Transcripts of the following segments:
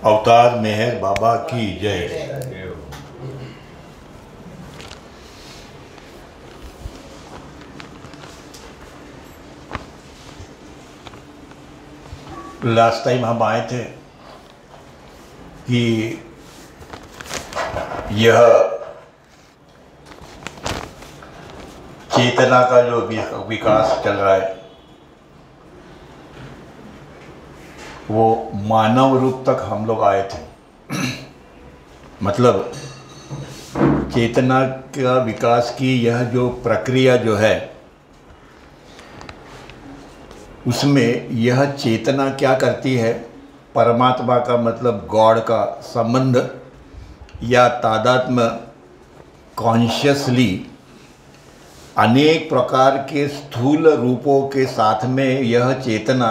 अवतार मेहर बाबा की जय। लास्ट टाइम हम आए थे कि यह चेतना का जो विकास चल रहा है वो मानव रूप तक हम लोग आए थे। मतलब चेतना का विकास की यह जो प्रक्रिया जो है उसमें यह चेतना क्या करती है, परमात्मा का मतलब गॉड का संबंध या तादात्म्य कॉन्शियसली अनेक प्रकार के स्थूल रूपों के साथ में यह चेतना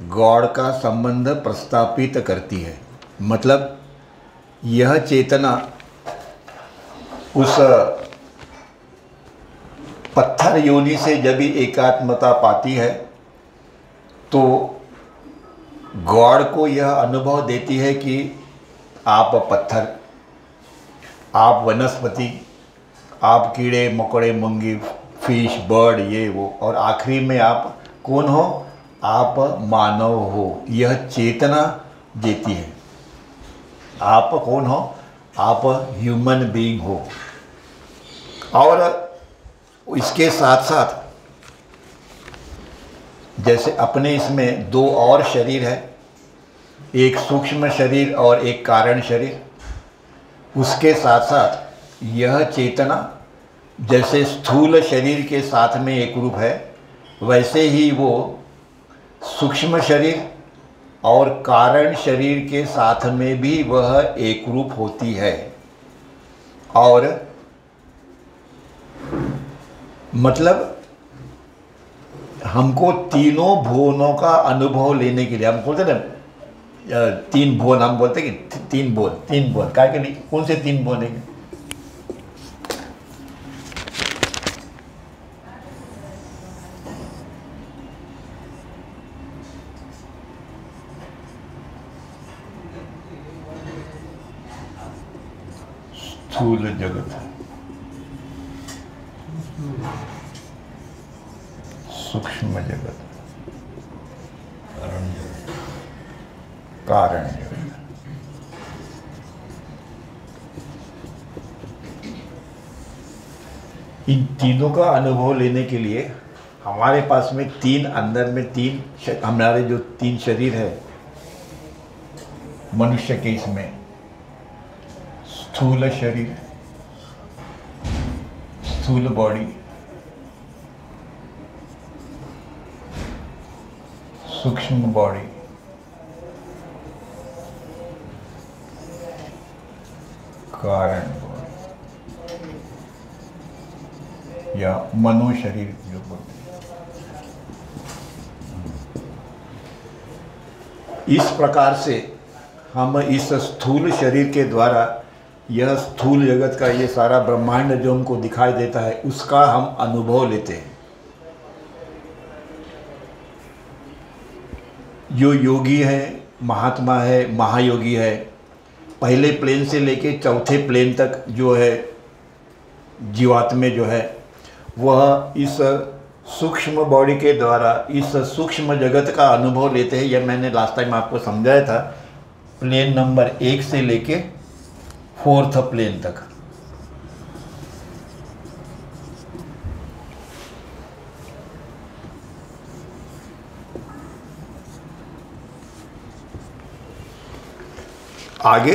गॉड का संबंध प्रस्थापित करती है। मतलब यह चेतना उस पत्थर योनि से जब भी एकात्मता पाती है तो गॉड को यह अनुभव देती है कि आप पत्थर, आप वनस्पति, आप कीड़े मकोड़े मुंगी फिश बर्ड ये वो, और आखिरी में आप कौन हो, आप मानव हो। यह चेतना देती है। आप कौन हो, आप ह्यूमन बीइंग हो। और इसके साथ साथ जैसे अपने इसमें दो और शरीर है, एक सूक्ष्म शरीर और एक कारण शरीर। उसके साथ साथ यह चेतना जैसे स्थूल शरीर के साथ में एक रूप है, वैसे ही वो सूक्ष्म शरीर और कारण शरीर के साथ में भी वह एक रूप होती है। और मतलब हमको तीनों भुवनों का अनुभव लेने के लिए, हम बोलते ना तीन भुवन, हम बोलते कि तीन भुवन काय के नहीं, कौन से तीन भुवन है? स्थूल जगत, सूक्ष्म जगत, कारण जगत। इन तीनों का अनुभव लेने के लिए हमारे पास में तीन, अंदर में तीन, हमारे जो तीन शरीर है मनुष्य के, इसमें स्थूल शरीर, स्थूल बॉडी, सूक्ष्म बॉडी, कारण बॉडी या मनो शरीर जो बोलते हैं। इस प्रकार से हम इस स्थूल शरीर के द्वारा यह स्थूल जगत का ये सारा ब्रह्मांड जो हमको दिखाई देता है उसका हम अनुभव लेते हैं। जो योगी है, महात्मा है, महायोगी है, पहले प्लेन से लेके चौथे प्लेन तक जो है जीवात्मे जो है वह इस सूक्ष्म बॉडी के द्वारा इस सूक्ष्म जगत का अनुभव लेते हैं। यह मैंने लास्ट टाइम आपको समझाया था, प्लेन नंबर 1 से लेके 4th प्लेन तक। आगे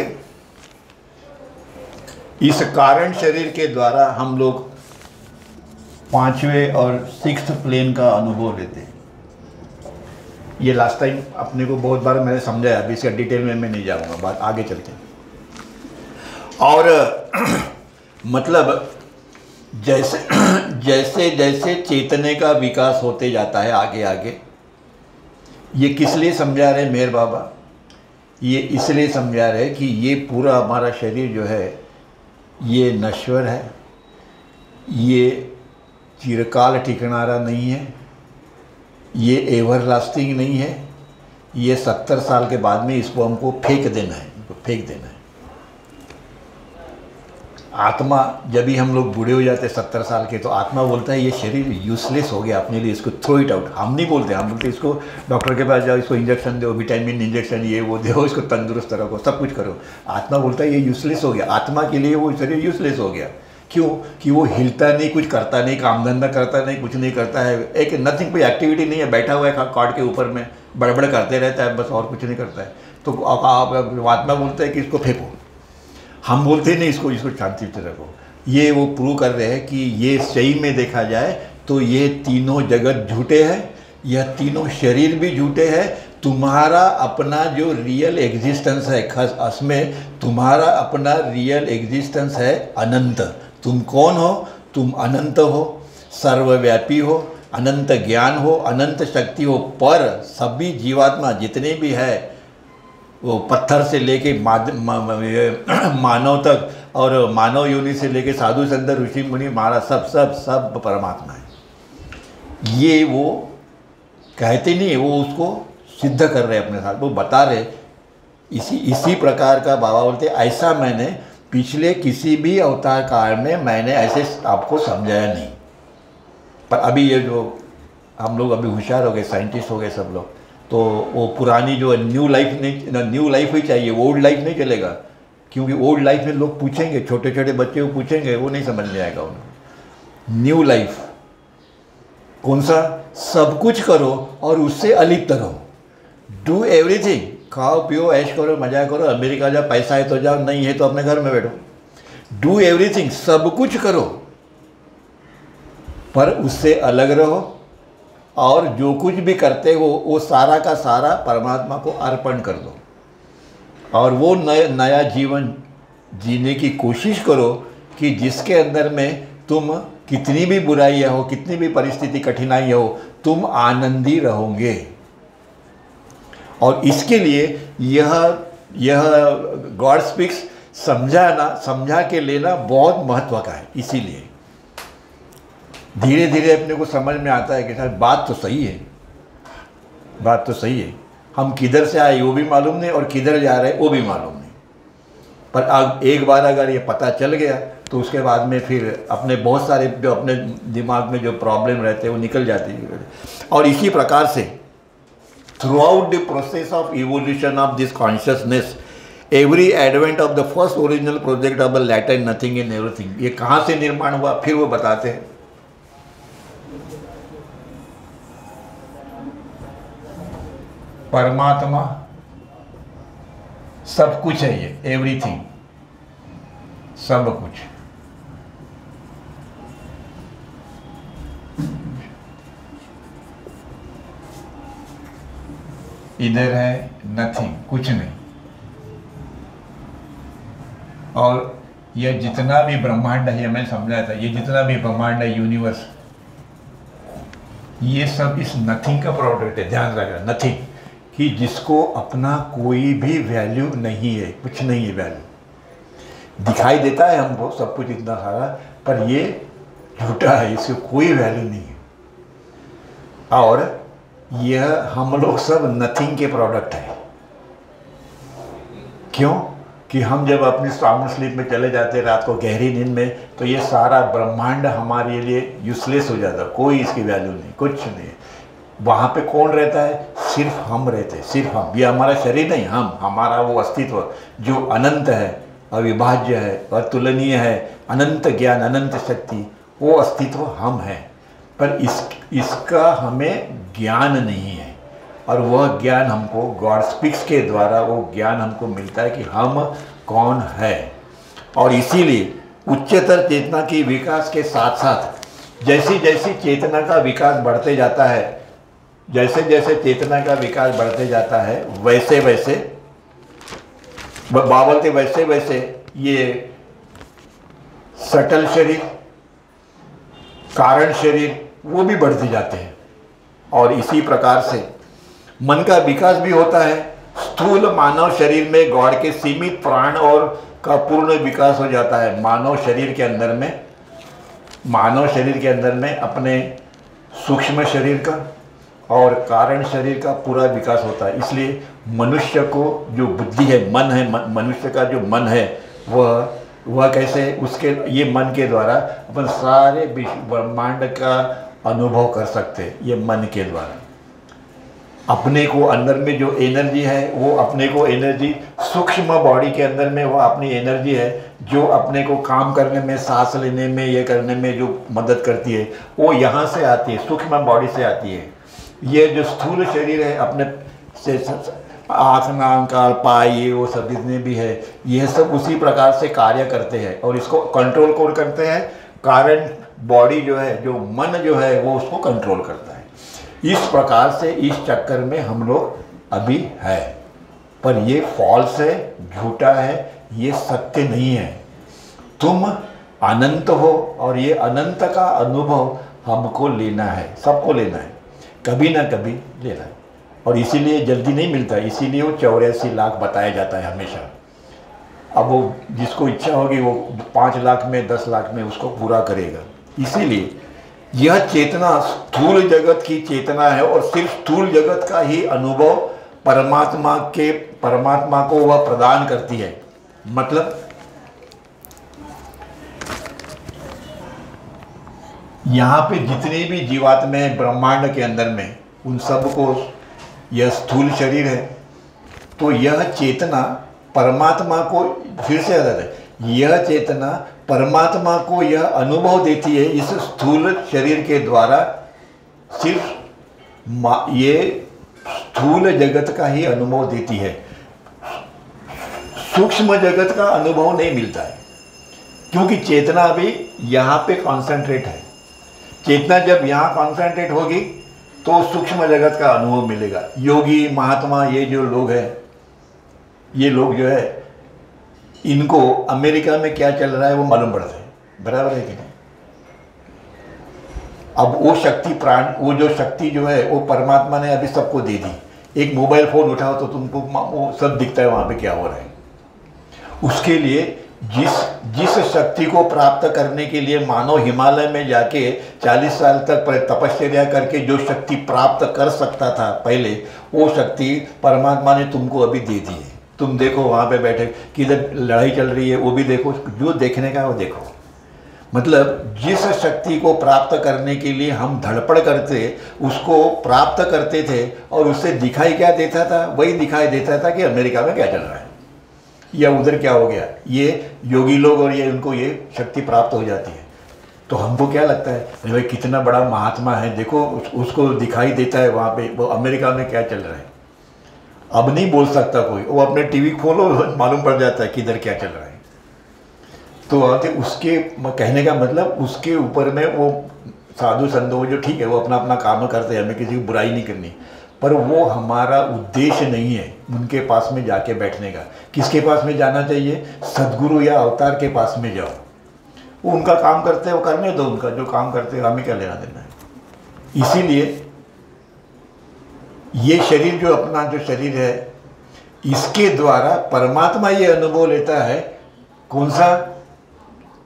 इस कारण शरीर के द्वारा हम लोग 5वें और 6th प्लेन का अनुभव लेते हैं। ये लास्ट टाइम अपने को बहुत बार मैंने समझाया, अभी इसका डिटेल में मैं नहीं जाऊंगा, बात आगे चलते हैं। और मतलब जैसे जैसे जैसे चेतने का विकास होते जाता है आगे आगे, ये किस लिए समझा रहे मेहर बाबा? ये इसलिए समझा रहे कि ये पूरा हमारा शरीर जो है ये नश्वर है, ये चिरकाल ठिकाना नहीं है, ये एवरलास्टिंग नहीं है, ये 70 साल के बाद में इसको हमको फेंक देना है, फेंक देना है। आत्मा जब भी हम लोग बूढ़े हो जाते हैं 70 साल के, तो आत्मा बोलता है ये शरीर यूजलेस हो गया अपने लिए, इसको थ्रो इट आउट। हम नहीं बोलते, हम बोलते इसको डॉक्टर के पास जाओ, इसको इंजेक्शन दो, विटामिन इंजेक्शन ये वो दो, इसको तंदुरुस्त रखो, सब कुछ करो। आत्मा बोलता है ये यूजलेस हो गया, आत्मा के लिए वो शरीर यूजलेस हो गया। क्यों? कि वो हिलता नहीं, कुछ करता नहीं, काम धंधा करता नहीं, कुछ नहीं करता है, एक नथिंग, कोई एक्टिविटी नहीं है, बैठा हुआ है कार्ड के ऊपर में बड़बड़ करते रहता है, बस और कुछ नहीं करता है। तो आत्मा बोलता है कि इसको फेंको, हम बोलते नहीं इसको शांति से रखो। ये वो प्रूव कर रहे हैं कि ये सही में देखा जाए तो ये तीनों जगत झूठे हैं, यह तीनों शरीर भी झूठे हैं। तुम्हारा अपना जो रियल एग्जिस्टेंस है, खास असमें तुम्हारा अपना रियल एग्जिस्टेंस है अनंत। तुम कौन हो? तुम अनंत हो, सर्वव्यापी हो, अनंत ज्ञान हो, अनंत शक्ति हो। पर सभी जीवात्मा जितने भी है, वो पत्थर से लेके मानव तक, और मानव योनि से लेके साधु संत ऋषि मुनि महाराज, सब सब सब परमात्मा है। ये वो कहते नहीं है, वो उसको सिद्ध कर रहे हैं अपने साथ, वो बता रहे। इसी प्रकार का बाबा बोलते, ऐसा मैंने पिछले किसी भी अवतार काल में मैंने ऐसे आपको समझाया नहीं। पर अभी ये जो हम लोग अभी होशियार हो गए, साइंटिस्ट हो गए सब लोग, तो वो पुरानी जो न्यू लाइफ नहीं, न्यू लाइफ ही चाहिए, ओल्ड लाइफ नहीं चलेगा। क्योंकि ओल्ड लाइफ में लोग पूछेंगे, छोटे छोटे बच्चे को पूछेंगे, वो नहीं समझ में आएगा उनको। न्यू लाइफ कौन सा? सब कुछ करो और उससे अलिप्त रहो, डू एवरीथिंग, खाओ पियो ऐश करो, मजा करो, अमेरिका जाओ, पैसा है तो जाओ, नहीं है तो अपने घर में बैठो। डू एवरीथिंग, सब कुछ करो, पर उससे अलग रहो, और जो कुछ भी करते हो वो सारा का सारा परमात्मा को अर्पण कर दो, और वो नया जीवन जीने की कोशिश करो कि जिसके अंदर में तुम कितनी भी बुराइयाँ हो, कितनी भी परिस्थिति कठिनाई हो, तुम आनंदी रहोगे। और इसके लिए यह गॉड स्पीक्स समझा के लेना बहुत महत्व का है। इसीलिए धीरे धीरे अपने को समझ में आता है कि सर बात तो सही है, बात तो सही है। हम किधर से आए वो भी मालूम नहीं, और किधर जा रहे हैं वो भी मालूम नहीं। पर अब एक बार अगर ये पता चल गया तो उसके बाद में फिर अपने बहुत सारे जो अपने दिमाग में जो प्रॉब्लम रहते हैं वो निकल जाती है। और इसी प्रकार से through out the process of evolution of this consciousness, every advent of the first original project of the latter nothing in everything, ये कहाँ से निर्माण हुआ फिर वो बताते हैं। परमात्मा सब कुछ है, ये एवरीथिंग, सब कुछ। इधर है नथिंग, कुछ नहीं। और यह जितना भी ब्रह्मांड है, मैंने समझाया था, ये जितना भी ब्रह्मांड है, यूनिवर्स, ये सब इस नथिंग का प्रोडक्ट है। ध्यान रखना, नथिंग, कि जिसको अपना कोई भी वैल्यू नहीं है, कुछ नहीं है वैल्यू। दिखाई देता है हमको सब कुछ इतना सारा, पर ये झूठा है, इसको कोई वैल्यू नहीं है। और यह हम लोग सब नथिंग के प्रोडक्ट है। क्यों? कि हम जब अपनी साउंड स्लीप में चले जाते रात को गहरी नींद में, तो ये सारा ब्रह्मांड हमारे लिए यूजलेस हो जाता, कोई इसकी वैल्यू नहीं, कुछ नहीं। वहाँ पे कौन रहता है? सिर्फ हम रहते हैं, सिर्फ हम। ये हमारा शरीर नहीं, हम, हमारा वो अस्तित्व जो अनंत है, अविभाज्य है, अतुलनीय है, अनंत ज्ञान, अनंत शक्ति, वो अस्तित्व हम हैं। पर इसका हमें ज्ञान नहीं है, और वह ज्ञान हमको गॉड स्पीक्स के द्वारा वो ज्ञान हमको मिलता है कि हम कौन है। और इसीलिए उच्चतर चेतना की विकास के साथ साथ जैसी जैसी चेतना का विकास बढ़ते जाता है, जैसे जैसे चेतना का विकास बढ़ते जाता है, वैसे वैसे बावलते वैसे वैसे ये सटल शरीर, कारण शरीर, वो भी बढ़ते जाते हैं। और इसी प्रकार से मन का विकास भी होता है। स्थूल मानव शरीर में गॉड के सीमित प्राण और का पूर्ण विकास हो जाता है। मानव शरीर के अंदर में अपने सूक्ष्म शरीर का और कारण शरीर का पूरा विकास होता है। इसलिए मनुष्य को जो बुद्धि है, मन है, मनुष्य का जो मन है वह कैसे, उसके ये मन के द्वारा अपन सारे ब्रह्मांड का अनुभव कर सकते हैं। ये मन के द्वारा अपने को अंदर में जो एनर्जी है, वो अपने को एनर्जी सूक्ष्म बॉडी के अंदर में वो अपनी एनर्जी है जो अपने को काम करने में, सांस लेने में, ये करने में जो मदद करती है, वो यहाँ से आती है, सूक्ष्म बॉडी से आती है। ये जो स्थूल शरीर है अपने से आँख, नाक, कान, पाय, ये वो सब जितने भी है, यह सब उसी प्रकार से कार्य करते हैं और इसको कंट्रोल कौन करते हैं? कारण बॉडी जो है, जो मन जो है, वो उसको कंट्रोल करता है। इस प्रकार से इस चक्कर में हम लोग अभी है, पर ये फॉल्स है, झूठा है, ये सत्य नहीं है। तुम अनंत हो और ये अनंत का अनुभव हमको लेना है, सबको लेना है, कभी ना कभी लेना है। और इसीलिए जल्दी नहीं मिलता, इसीलिए वो 84 लाख बताया जाता है हमेशा। अब वो जिसको इच्छा होगी वो 5 लाख में, 10 लाख में उसको पूरा करेगा। इसीलिए यह चेतना स्थूल जगत की चेतना है और सिर्फ स्थूल जगत का ही अनुभव परमात्मा को वह प्रदान करती है। मतलब यहाँ पे जितने भी जीवात्मे हैं ब्रह्मांड के अंदर में, उन सब को यह स्थूल शरीर है, तो यह चेतना परमात्मा को, फिर से याद है, यह चेतना परमात्मा को यह अनुभव देती है इस स्थूल शरीर के द्वारा। सिर्फ ये स्थूल जगत का ही अनुभव देती है, सूक्ष्म जगत का अनुभव नहीं मिलता है, क्योंकि चेतना अभी यहाँ पे कॉन्सेंट्रेट है। चेतना जब यहाँ कॉन्सेंट्रेट होगी तो सूक्ष्म जगत का अनुभव मिलेगा। योगी, महात्मा, ये जो लोग हैं, ये लोग जो है, इनको अमेरिका में क्या चल रहा है वो मालूम पड़ता है, बराबर है कि नहीं? अब वो शक्ति प्राण, वो जो शक्ति जो है वो परमात्मा ने अभी सबको दे दी। एक मोबाइल फोन उठाओ तो तुमको वो सब दिखता है वहाँ पे क्या हो रहा है। उसके लिए जिस शक्ति को प्राप्त करने के लिए मानव हिमालय में जाके 40 साल तक तपस्या करके जो शक्ति प्राप्त कर सकता था पहले, वो शक्ति परमात्मा ने तुमको अभी दे दी है। तुम देखो वहाँ पे बैठे किधर लड़ाई चल रही है, वो भी देखो, जो देखने का वो देखो। मतलब जिस शक्ति को प्राप्त करने के लिए हम धड़पड़ करते, उसको प्राप्त करते थे और उससे दिखाई क्या देता था? वही दिखाई देता था कि अमेरिका में क्या चल रहा है या उधर क्या हो गया। ये योगी लोग और ये उनको ये शक्ति प्राप्त हो जाती है, तो हमको क्या लगता है, अरे भाई कितना बड़ा महात्मा है, देखो उसको दिखाई देता है वहाँ पे, वो अमेरिका में क्या चल रहा है। अब नहीं बोल सकता कोई, वो अपने टीवी खोलो मालूम पड़ जाता है किधर क्या चल रहा है। तो उसके कहने का मतलब, उसके ऊपर में वो साधु संतो जो ठीक है, वो अपना अपना काम करते हैं, हमें किसी की बुराई नहीं करनी, पर वो हमारा उद्देश्य नहीं है उनके पास में जाके बैठने का। किसके पास में जाना चाहिए? सद्गुरु या अवतार के पास में जाओ, वो उनका काम करते हैं, वो करने दो, उनका जो काम करते हैं, हमें क्या लेना देना है। इसीलिए ये शरीर जो अपना जो शरीर है, इसके द्वारा परमात्मा ये अनुभव लेता है। कौन सा?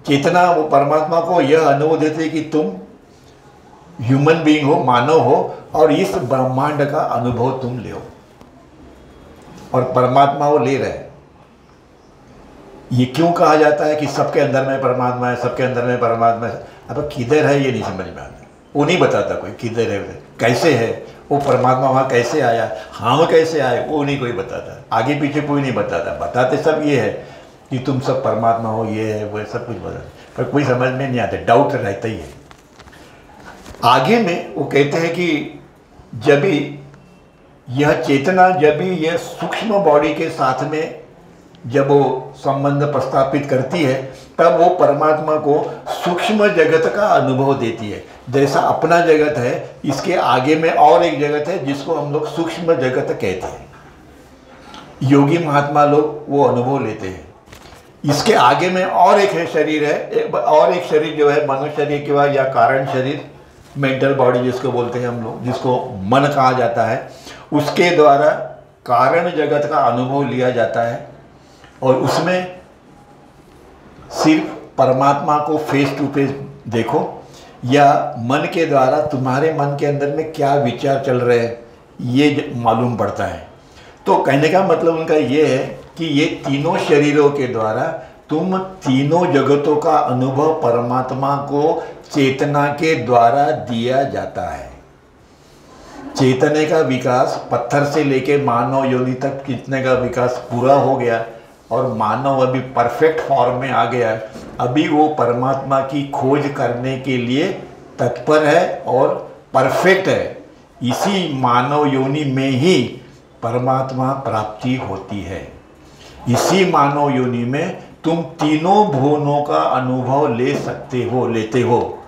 चेतना वो परमात्मा को यह अनुभव देते है कि तुम ह्यूमन बीइंग हो, मानव हो, और इस ब्रह्मांड का अनुभव तुम ले, और परमात्मा वो ले रहे हैं। ये क्यों कहा जाता है कि सबके अंदर में परमात्मा है, सबके अंदर में परमात्मा है? अब किधर है ये नहीं समझ में आता, वो नहीं बताता कोई किधर है, कैसे है वो परमात्मा, वहाँ कैसे आया, हम कैसे आए, वो नहीं कोई बताता, आगे पीछे कोई नहीं बताता। बताते सब ये है कि तुम सब परमात्मा हो, ये है वो है, सब कुछ बताते, पर कोई समझ में नहीं आता, डाउट रहता ही है। आगे में वो कहते हैं कि जब भी यह चेतना, जब भी यह सूक्ष्म बॉडी के साथ में जब वो संबंध प्रस्थापित करती है, तब वो परमात्मा को सूक्ष्म जगत का अनुभव देती है। जैसा अपना जगत है, इसके आगे में और एक जगत है जिसको हम लोग सूक्ष्म जगत कहते हैं। योगी महात्मा लोग वो अनुभव लेते हैं। इसके आगे में और एक है शरीर है, और एक शरीर जो है मनुष्य शरीर के बाद, या कारण शरीर, मेंटल बॉडी जिसको बोलते हैं हम लोग, जिसको मन कहा जाता है, उसके द्वारा कारण जगत का अनुभव लिया जाता है। और उसमें सिर्फ परमात्मा को फेस टू फेस देखो, या मन के द्वारा तुम्हारे मन के अंदर में क्या विचार चल रहे हैं ये मालूम पड़ता है। तो कहने का मतलब उनका ये है कि ये तीनों शरीरों के द्वारा तुम तीनों जगतों का अनुभव परमात्मा को चेतना के द्वारा दिया जाता है। चेतने का विकास पत्थर से लेके मानव योनि तक कितने का विकास पूरा हो गया और मानव अभी परफेक्ट फॉर्म में आ गया है। अभी वो परमात्मा की खोज करने के लिए तत्पर है और परफेक्ट है। इसी मानव योनि में ही परमात्मा प्राप्ति होती है। इसी मानव योनि में तुम तीनों भुवनों का अनुभव ले सकते हो, लेते हो।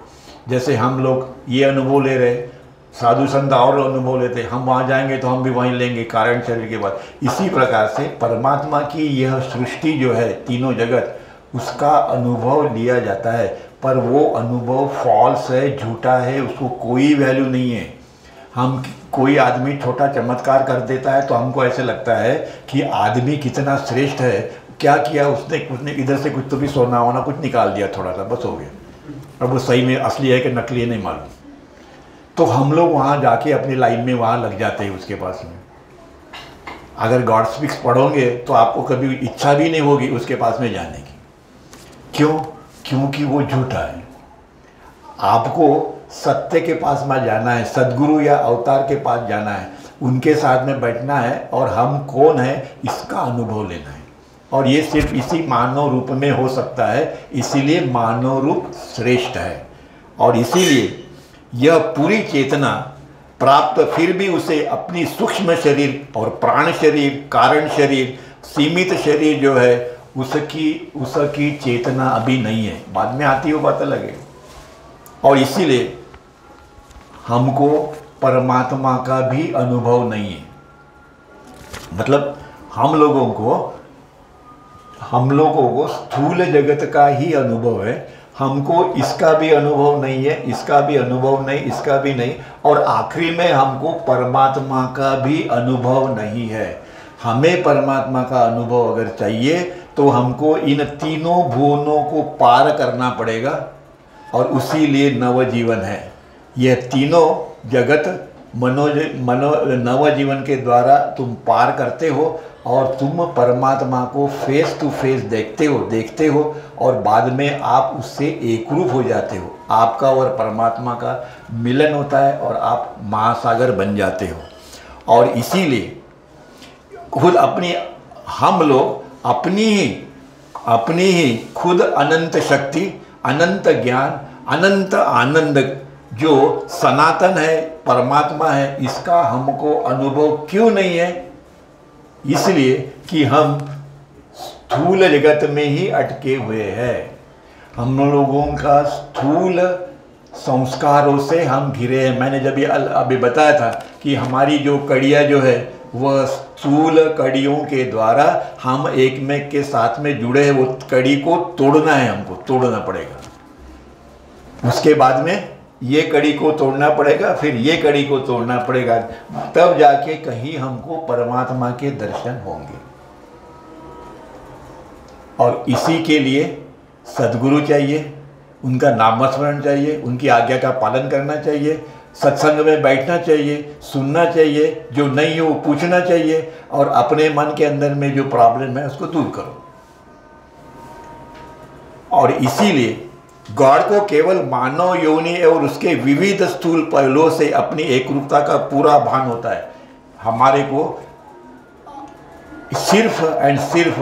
जैसे हम लोग ये अनुभव ले रहे, साधु संत और अनुभव लेते, हम वहाँ जाएंगे तो हम भी वहीं लेंगे कारण शरीर के बाद। इसी प्रकार से परमात्मा की यह सृष्टि जो है तीनों जगत, उसका अनुभव लिया जाता है, पर वो अनुभव फॉल्स है, झूठा है, उसको कोई वैल्यू नहीं है। हम कोई आदमी छोटा चमत्कार कर देता है तो हमको ऐसे लगता है कि आदमी कितना श्रेष्ठ है, क्या किया उसने इधर से कुछ तो भी सोना वोना कुछ निकाल दिया थोड़ा सा, बस हो गया। अब वो सही में असली है कि नकली है नहीं मालूम। तो हम लोग वहाँ जाके अपनी लाइन में वहाँ लग जाते हैं उसके पास में। अगर गॉड स्पीक्स पढ़ोगे तो आपको कभी इच्छा भी नहीं होगी उसके पास में जाने की। क्यों? क्योंकि वो झूठा है। आपको सत्य के पास में जाना है, सद्गुरु या अवतार के पास जाना है, उनके साथ में बैठना है और हम कौन है इसका अनुभव लेना है। और ये सिर्फ इसी मानव रूप में हो सकता है, इसीलिए मानव रूप श्रेष्ठ है। और इसीलिए यह पूरी चेतना प्राप्त फिर भी उसे अपनी सूक्ष्म शरीर और प्राण शरीर, कारण शरीर, सीमित शरीर जो है उसकी चेतना अभी नहीं है, बाद में आती हो बात अलग है। और इसीलिए हमको परमात्मा का भी अनुभव नहीं है। मतलब हम लोगों को स्थूल जगत का ही अनुभव है, हमको इसका भी अनुभव नहीं है, इसका भी अनुभव नहीं, इसका भी नहीं, और आखिरी में हमको परमात्मा का भी अनुभव नहीं है। हमें परमात्मा का अनुभव अगर चाहिए तो हमको इन तीनों भुवनों को पार करना पड़ेगा, और उसी लिए नवजीवन है। यह तीनों जगत नवजीवन के द्वारा तुम पार करते हो और तुम परमात्मा को फेस टू फेस देखते हो और बाद में आप उससे एकरूप हो जाते हो। आपका और परमात्मा का मिलन होता है और आप महासागर बन जाते हो। और इसीलिए खुद हम लोग अपनी ही खुद अनंत शक्ति, अनंत ज्ञान, अनंत आनंद जो सनातन है, परमात्मा है, इसका हमको अनुभव क्यों नहीं है? इसलिए कि हम स्थूल जगत में ही अटके हुए हैं। हम लोगों का स्थूल संस्कारों से हम घिरे हैं। मैंने जब ये अभी बताया था कि हमारी जो कड़ियाँ जो है वह स्थूल कड़ियों के द्वारा हम एक में के साथ में जुड़े हैं। वो कड़ी को तोड़ना है, हमको तोड़ना पड़ेगा। उसके बाद में ये कड़ी को तोड़ना पड़ेगा, फिर ये कड़ी को तोड़ना पड़ेगा, तब जाके कहीं हमको परमात्मा के दर्शन होंगे। और इसी के लिए सद्गुरु चाहिए, उनका नामस्मरण चाहिए, उनकी आज्ञा का पालन करना चाहिए, सत्संग में बैठना चाहिए, सुनना चाहिए, जो नहीं हो पूछना चाहिए, और अपने मन के अंदर में जो प्रॉब्लम है उसको दूर करो। और इसीलिए गॉड को केवल मानव योनि और उसके विविध स्थूल पहलुओं से अपनी एकरूपता का पूरा भान होता है। हमारे को सिर्फ एंड सिर्फ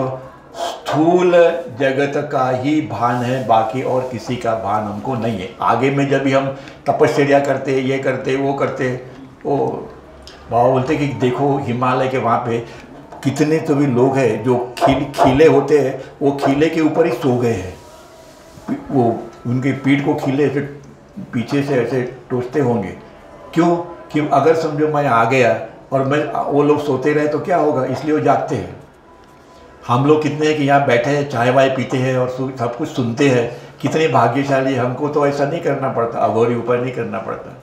स्थूल जगत का ही भान है, बाकी और किसी का भान हमको नहीं है। आगे में जब भी हम तपस्या करते, ये करते, वो करते, वो बाबा बोलते कि देखो हिमालय के वहाँ पे कितने तो भी लोग हैं जो खीले होते हैं, वो खीले के ऊपर ही सो गए हैं। वो उनकी पीठ को खीले ऐसे पीछे से ऐसे टोचते होंगे। क्यों? कि अगर समझो मैं आ गया और वो लोग सोते रहे तो क्या होगा, इसलिए वो जागते हैं। हम लोग कितने हैं कि यहाँ बैठे हैं, चाय वाय पीते हैं और सब कुछ सुनते हैं, कितने भाग्यशाली। हमको तो ऐसा नहीं करना पड़ता, अघोरी ऊपर नहीं करना पड़ता।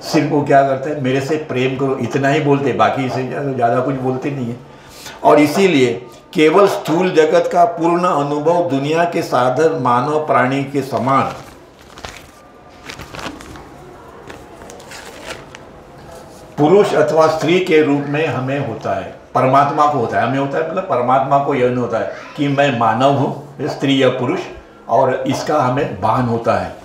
सिर्फ वो क्या करते हैं, मेरे से प्रेम करो, इतना ही बोलते, बाकी इसे ज़्यादा कुछ बोलते नहीं है। और इसीलिए केवल स्थूल जगत का पूर्ण अनुभव दुनिया के साधारण मानव प्राणी के समान पुरुष अथवा स्त्री के रूप में हमें होता है, परमात्मा को होता है, हमें होता है, मतलब परमात्मा को यह नहीं होता है कि मैं मानव हूँ, स्त्री या पुरुष, और इसका हमें भान होता है।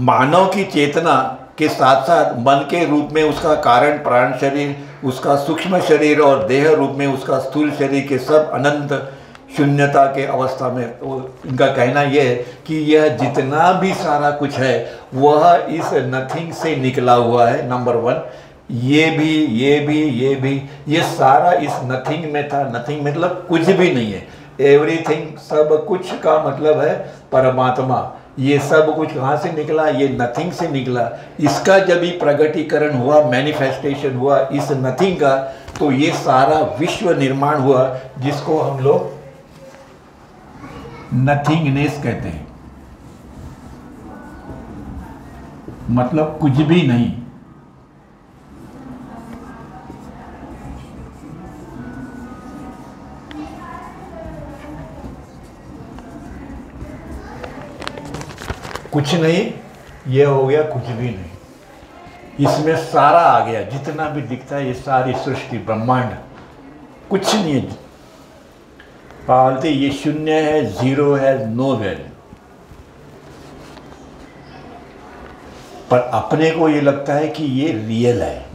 मानव की चेतना के साथ साथ मन के रूप में उसका कारण प्राण शरीर, उसका सूक्ष्म शरीर और देह रूप में उसका स्थूल शरीर के सब अनंत शून्यता के अवस्था में, तो इनका कहना यह है कि यह जितना भी सारा कुछ है वह इस नथिंग से निकला हुआ है। नंबर वन, ये सारा इस नथिंग में था। नथिंग मतलब कुछ भी नहीं है, एवरीथिंग, सब कुछ का मतलब है परमात्मा। ये सब कुछ कहाँ से निकला? ये नथिंग से निकला। इसका जब भी प्रगटीकरण हुआ, मैनिफेस्टेशन हुआ इस नथिंग का, तो ये सारा विश्व निर्माण हुआ, जिसको हम लोग नथिंगनेस कहते हैं, मतलब कुछ भी नहीं। कुछ नहीं, ये हो गया कुछ भी नहीं। इसमें सारा आ गया, जितना भी दिखता है ये सारी सृष्टि ब्रह्मांड, कुछ नहीं है। पालते ये शून्य है, जीरो है, नो वैल्यू। पर अपने को ये लगता है कि ये रियल है,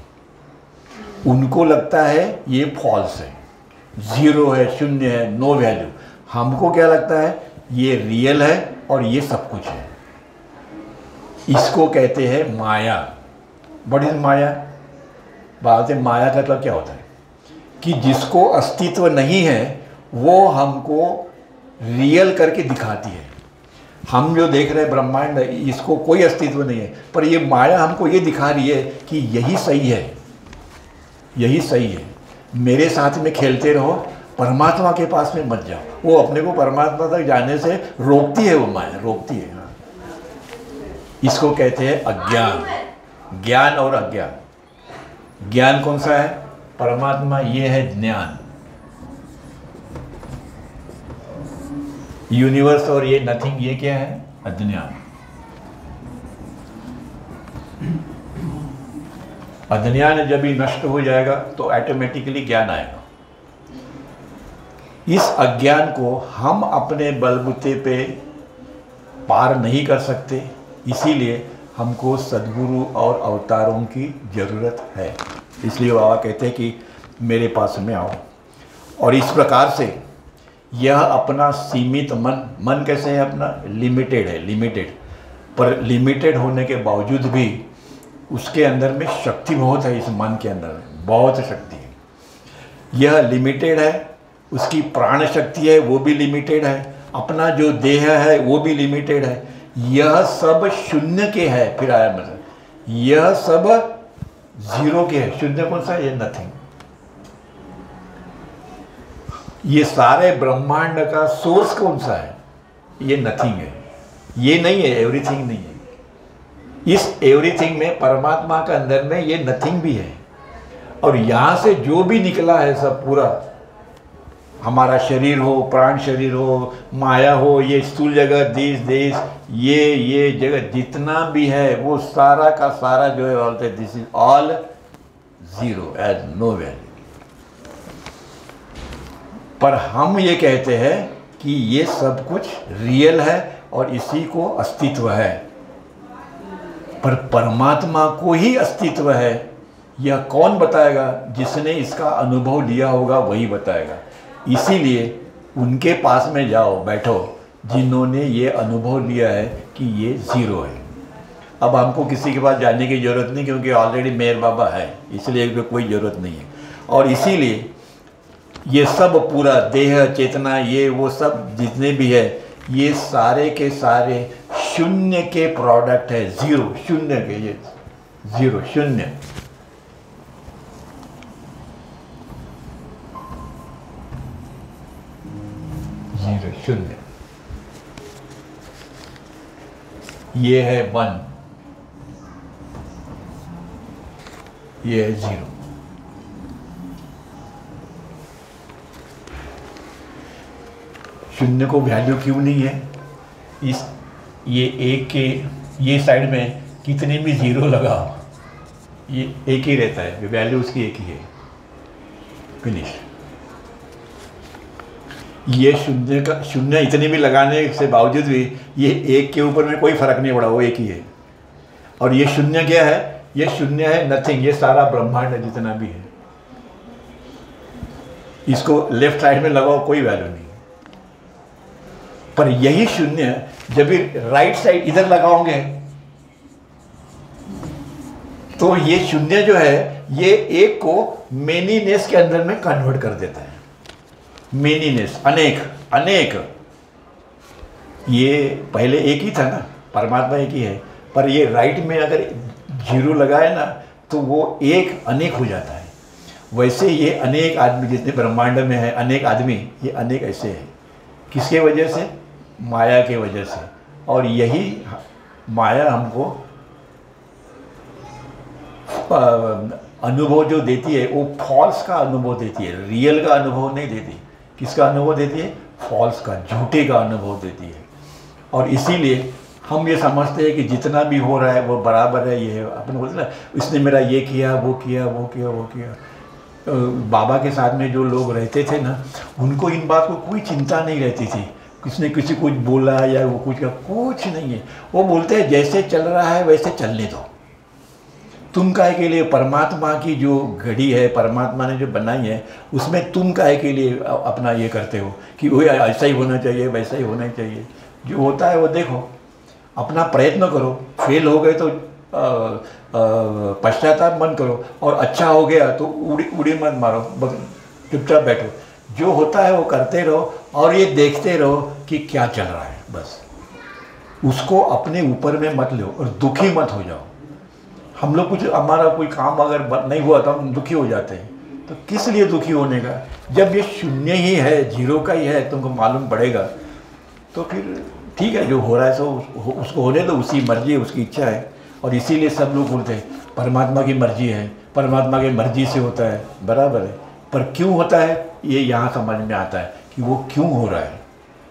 उनको लगता है ये फॉल्स है, जीरो है, शून्य है, नो वैल्यू। हमको क्या लगता है? ये रियल है और ये सब कुछ है। इसको कहते हैं माया। व्हाट इज माया? बात है, माया का मतलब क्या होता है कि जिसको अस्तित्व नहीं है वो हमको रियल करके दिखाती है। हम जो देख रहे हैं ब्रह्मांड, इसको कोई अस्तित्व नहीं है, पर ये माया हमको ये दिखा रही है कि यही सही है, यही सही है। मेरे साथ में खेलते रहो, परमात्मा के पास में मत जाओ। वो अपने को परमात्मा तक जाने से रोकती है, वो माया रोकती है। इसको कहते हैं अज्ञान। ज्ञान और अज्ञान। ज्ञान कौन सा है? परमात्मा। ये है ज्ञान, यूनिवर्स। और ये नथिंग, ये क्या है? अज्ञान। अज्ञान जब भी नष्ट हो जाएगा तो ऑटोमेटिकली ज्ञान आएगा। इस अज्ञान को हम अपने बलबूते पे पार नहीं कर सकते, इसीलिए हमको सद्गुरु और अवतारों की ज़रूरत है। इसलिए बाबा कहते हैं कि मेरे पास में आओ। और इस प्रकार से यह अपना सीमित मन कैसे है? अपना लिमिटेड है, लिमिटेड। पर लिमिटेड होने के बावजूद भी उसके अंदर में शक्ति बहुत है। इस मन के अंदर बहुत शक्ति है। यह लिमिटेड है, उसकी प्राण शक्ति है वो भी लिमिटेड है, अपना जो देह है वो भी लिमिटेड है। यह सब शून्य के है। फिर आया मतलब, यह सब जीरो के है। शून्य कौन सा? ये नथिंग। ये सारे ब्रह्मांड का सोर्स कौन सा है? ये नथिंग है। ये नहीं है, एवरीथिंग नहीं है। इस एवरीथिंग में, परमात्मा के अंदर में, ये नथिंग भी है। और यहाँ से जो भी निकला है सब पूरा, हमारा शरीर हो, प्राण शरीर हो, माया हो, ये स्थूल जगत, देश, ये जगत जितना भी है वो सारा का सारा जो है बोलते हैं this is all zero, as no value. पर हम ये कहते हैं कि ये सब कुछ रियल है और इसी को अस्तित्व है। पर परमात्मा को ही अस्तित्व है, यह कौन बताएगा? जिसने इसका अनुभव लिया होगा वही बताएगा। इसीलिए उनके पास में जाओ, बैठो, जिन्होंने ये अनुभव लिया है कि ये ज़ीरो है। अब हमको किसी के पास जाने की ज़रूरत नहीं, क्योंकि ऑलरेडी मेहर बाबा है, इसलिए कोई ज़रूरत नहीं है। और इसीलिए ये सब पूरा देह, चेतना, ये वो सब जितने भी है, ये सारे के सारे शून्य के प्रोडक्ट है। ज़ीरो, शून्य के, ये ज़ीरो, शून्य। जीरो, शून्य। ये है वन, ये है जीरो। शून्य को वैल्यू क्यों नहीं है? ये एक के ये साइड में कितने भी जीरो लगाओ, ये एक ही रहता है, वैल्यू उसकी एक ही है, फिनिश। ये शून्य इतने भी लगाने से बावजूद भी ये एक के ऊपर में कोई फर्क नहीं पड़ा, वो एक ही है। और ये शून्य क्या है? ये शून्य है नथिंग, ये सारा ब्रह्मांड जितना भी है। इसको लेफ्ट साइड में लगाओ कोई वैल्यू नहीं, पर यही शून्य जब भी राइट साइड इधर लगाओगे तो ये शून्य जो है ये एक को मेनीनेस के अंदर में कन्वर्ट कर देता है। मेनीनेस, अनेक, अनेक। ये पहले एक ही था ना, परमात्मा एक ही है, पर ये राइट में अगर जीरो लगाए ना तो वो एक अनेक हो जाता है। वैसे ये अनेक आदमी जितने ब्रह्मांड में है, अनेक आदमी, ये अनेक ऐसे है। किसके वजह से? माया के वजह से। और यही माया हमको अनुभव जो देती है वो फॉल्स का अनुभव देती है, रियल का अनुभव नहीं देती। किसका अनुभव देती है? फॉल्स का, झूठे का अनुभव देती है। और इसीलिए हम ये समझते हैं कि जितना भी हो रहा है वो बराबर है। ये अपन बोलते ना, इसने मेरा ये किया, वो किया, वो किया, वो किया। बाबा के साथ में जो लोग रहते थे ना, उनको इन बात को कोई चिंता नहीं रहती थी। किसने किसी कुछ बोला या वो कुछ का, कुछ नहीं है। वो बोलते हैं जैसे चल रहा है वैसे चलने दो। तुम काहे के लिए परमात्मा की जो घड़ी है, परमात्मा ने जो बनाई है, उसमें तुम काहे के लिए अपना ये करते हो कि वो ऐसा ही होना चाहिए, वैसा ही होना चाहिए। जो होता है वो देखो, अपना प्रयत्न करो। फेल हो गए तो पश्चाताप मत करो, और अच्छा हो गया तो उड़ी मत मारो, चुपचाप बैठो। जो होता है वो करते रहो और ये देखते रहो कि क्या चल रहा है, बस। उसको अपने ऊपर में मत लो और दुखी मत हो जाओ। हम लोग कुछ, हमारा कोई काम अगर नहीं हुआ तो हम दुखी हो जाते हैं। तो किस लिए दुखी होने का? जब ये शून्य ही है, जीरो का ही है, तुमको मालूम पड़ेगा, तो फिर ठीक है, जो हो रहा है सो उसको होने दो, उसकी मर्जी है, उसकी इच्छा है। और इसीलिए सब लोग बोलते हैं परमात्मा की मर्जी है, परमात्मा की मर्जी से होता है, बराबर है। पर क्यों होता है ये यहाँ समझ में आता है कि वो क्यों हो रहा है।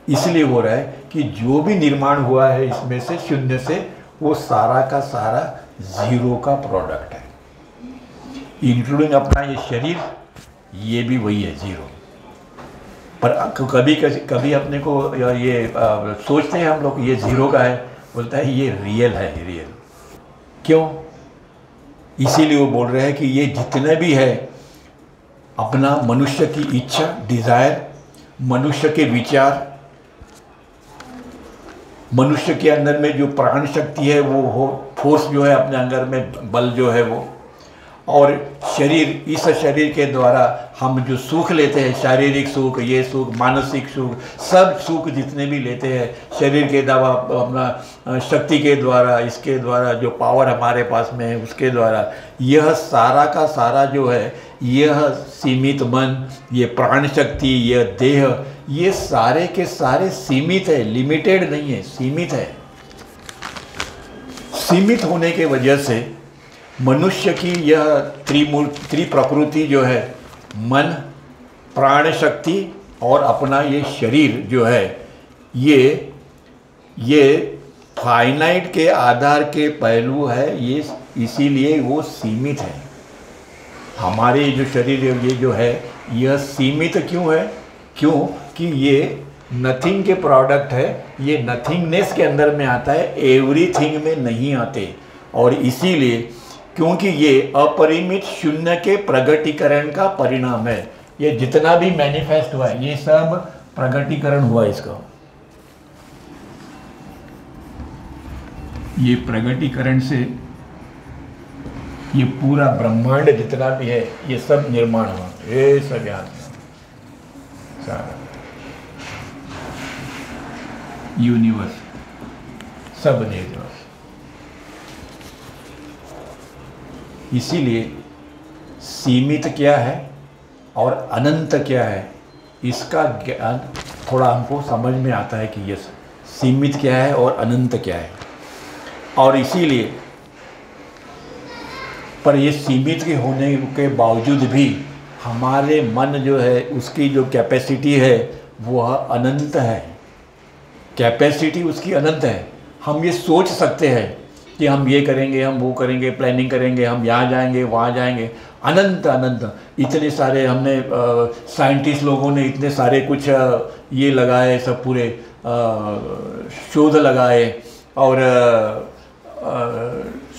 इसलिए हो रहा है कि जो भी निर्माण हुआ है इसमें से, शून्य से, वो सारा का सारा जीरो का प्रोडक्ट है, इंक्लूडिंग अपना ये शरीर, ये भी वही है, जीरो। पर कभी अपने को ये सोचते हैं हम लोग ये जीरो का है, बोलता है ये रियल है, रियल। क्यों? इसीलिए वो बोल रहे हैं कि ये जितने भी है अपना मनुष्य की इच्छा, डिजायर, मनुष्य के विचार, मनुष्य के अंदर में जो प्राण शक्ति है वो हो, फोर्स जो है अपने अंदर में, बल जो है वो, और शरीर, इस शरीर के द्वारा हम जो सुख लेते हैं, शारीरिक सुख, ये सुख, मानसिक सुख, सब सुख जितने भी लेते हैं शरीर के द्वारा, अपना शक्ति के द्वारा, इसके द्वारा जो पावर हमारे पास में है उसके द्वारा, यह सारा का सारा जो है, यह सीमित मन, ये प्राण शक्ति, यह देह, ये सारे के सारे सीमित है, लिमिटेड नहीं है, सीमित है। सीमित होने के वजह से मनुष्य की यह त्रिप्रकृति जो है, मन, प्राण शक्ति और अपना ये शरीर जो है, ये फाइनाइट के आधार के पहलू है, ये इसीलिए वो सीमित है। हमारे जो शरीर ये जो है, यह सीमित क्यों है? क्यों कि ये नथिंग के प्रोडक्ट है, ये नथिंगनेस के अंदर में आता है, एवरीथिंग में नहीं आते। और इसीलिए क्योंकि ये अपरिमित शून्य के प्रगटीकरण का परिणाम है, ये जितना भी मैनिफेस्ट हुआ है ये सब प्रगटीकरण हुआ इसका। ये प्रगटीकरण से ये पूरा ब्रह्मांड जितना भी है ये सब निर्माण हुआ, ये सब याद सारा यूनिवर्स, सब यूनिवर्स। इसीलिए सीमित क्या है और अनंत क्या है, इसका ज्ञान थोड़ा हमको समझ में आता है कि ये सीमित क्या है और अनंत क्या है। और इसीलिए पर ये सीमित के होने के बावजूद भी हमारे मन जो है उसकी जो कैपेसिटी है वह अनंत है, कैपेसिटी उसकी अनंत है। हम ये सोच सकते हैं कि हम ये करेंगे, हम वो करेंगे, प्लानिंग करेंगे, हम यहाँ जाएंगे, वहाँ जाएंगे, अनंत अनंत इतने सारे हमने साइंटिस्ट लोगों ने इतने सारे कुछ ये लगाए, सब पूरे शोध लगाए और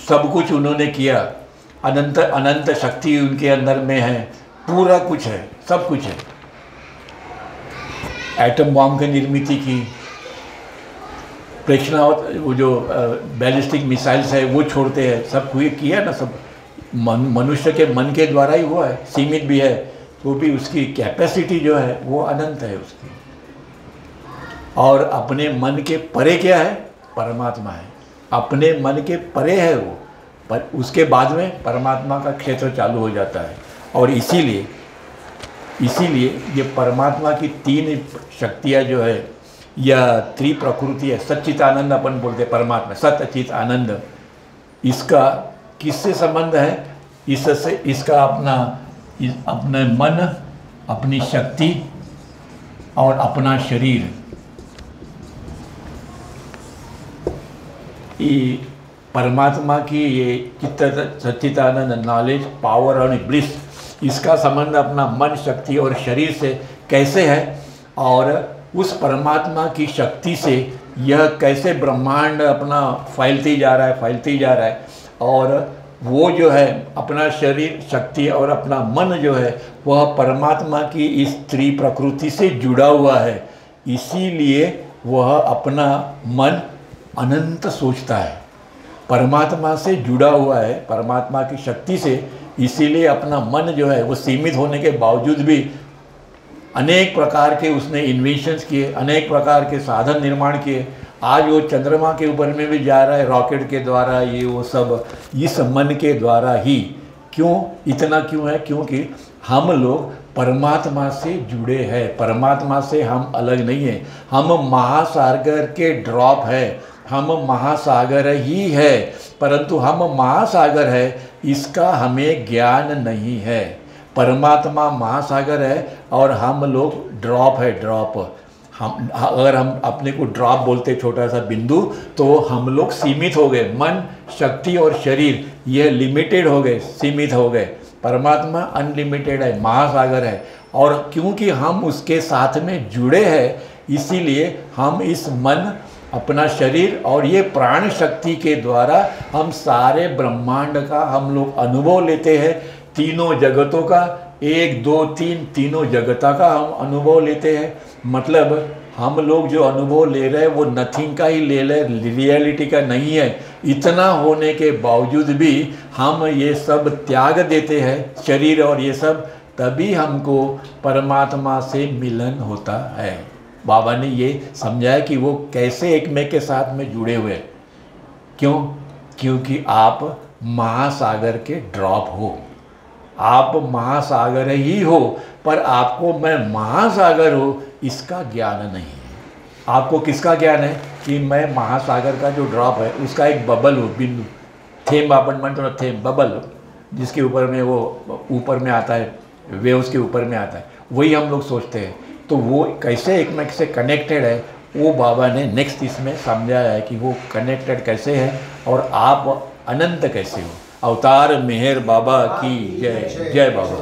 सब कुछ उन्होंने किया। अनंत अनंत शक्ति उनके अंदर में है, पूरा कुछ है, सब कुछ है। एटम बॉम्ब की निर्मित की, प्रेक्षणावत वो जो बैलिस्टिक मिसाइल्स है वो छोड़ते हैं, सब कुछ किया ना, सब मनुष्य के मन के द्वारा ही हुआ है। सीमित भी है तो भी उसकी कैपेसिटी जो है वो अनंत है उसकी। और अपने मन के परे क्या है? परमात्मा है। अपने मन के परे है वो, पर उसके बाद में परमात्मा का क्षेत्र चालू हो जाता है। और इसीलिए ये परमात्मा की तीन शक्तियाँ जो है या त्रिप्रकृति है, सच्चिदानंद अपन बोलते परमात्मा, सत चित आनंद, इसका किससे संबंध है? इससे इसका अपना मन, अपनी शक्ति और अपना शरीर, ये परमात्मा की ये चित्त सच्चिदानंद नॉलेज, पावर और ब्लिस, इसका संबंध अपना मन, शक्ति और शरीर से कैसे है? और उस परमात्मा की शक्ति से यह कैसे ब्रह्मांड अपना फैलती जा रहा है और वो जो है अपना शरीर, शक्ति और अपना मन जो है वह परमात्मा की इस त्रिप्रकृति से जुड़ा हुआ है। इसीलिए वह अपना मन अनंत सोचता है, परमात्मा से जुड़ा हुआ है, परमात्मा की शक्ति से। इसीलिए अपना मन जो है वो सीमित होने के बावजूद भी अनेक प्रकार के उसने इन्वेंशंस किए, अनेक प्रकार के साधन निर्माण किए। आज वो चंद्रमा के ऊपर में भी जा रहा है रॉकेट के द्वारा, ये वो सब इस मन के द्वारा ही। क्यों? इतना क्यों है? क्योंकि हम लोग परमात्मा से जुड़े हैं, परमात्मा से हम अलग नहीं हैं। हम महासागर के ड्रॉप है, हम महासागर ही है, परंतु हम महासागर है इसका हमें ज्ञान नहीं है। परमात्मा महासागर है और हम लोग ड्रॉप है, ड्रॉप। हम अगर हम अपने को ड्रॉप बोलते, छोटा सा बिंदु, तो हम लोग सीमित हो गए। मन, शक्ति और शरीर ये लिमिटेड हो गए, सीमित हो गए। परमात्मा अनलिमिटेड है, महासागर है। और क्योंकि हम उसके साथ में जुड़े हैं, इसीलिए हम इस मन, अपना शरीर और ये प्राण शक्ति के द्वारा हम सारे ब्रह्मांड का हम लोग अनुभव लेते हैं। तीनों जगतों का, 1 2 3 तीनों जगता का हम अनुभव लेते हैं। मतलब हम लोग जो अनुभव ले रहे हैं वो नथिंग का ही ले रहे, रियलिटी का नहीं है। इतना होने के बावजूद भी हम ये सब त्याग देते हैं, शरीर और ये सब, तभी हमको परमात्मा से मिलन होता है। बाबा ने ये समझाया कि वो कैसे एक में के साथ में जुड़े हुए। क्यों? क्योंकि आप महासागर के ड्रॉप हो, आप महासागर ही हो, पर आपको मैं महासागर हूँ इसका ज्ञान नहीं है। आपको किसका ज्ञान है? कि मैं महासागर का जो ड्रॉप है उसका एक बबल हो, बिंदु, थेम अपन मन तो थेम, बबल, जिसके ऊपर में वो ऊपर में आता है, वेव्स के ऊपर में आता है, वही हम लोग सोचते हैं। तो वो कैसे एक में से कनेक्टेड है, वो बाबा ने नेक्स्ट इसमें समझाया है कि वो कनेक्टेड कैसे है और आप अनंत कैसे हो। अवतार मेहर बाबा की जय। जय बाबा।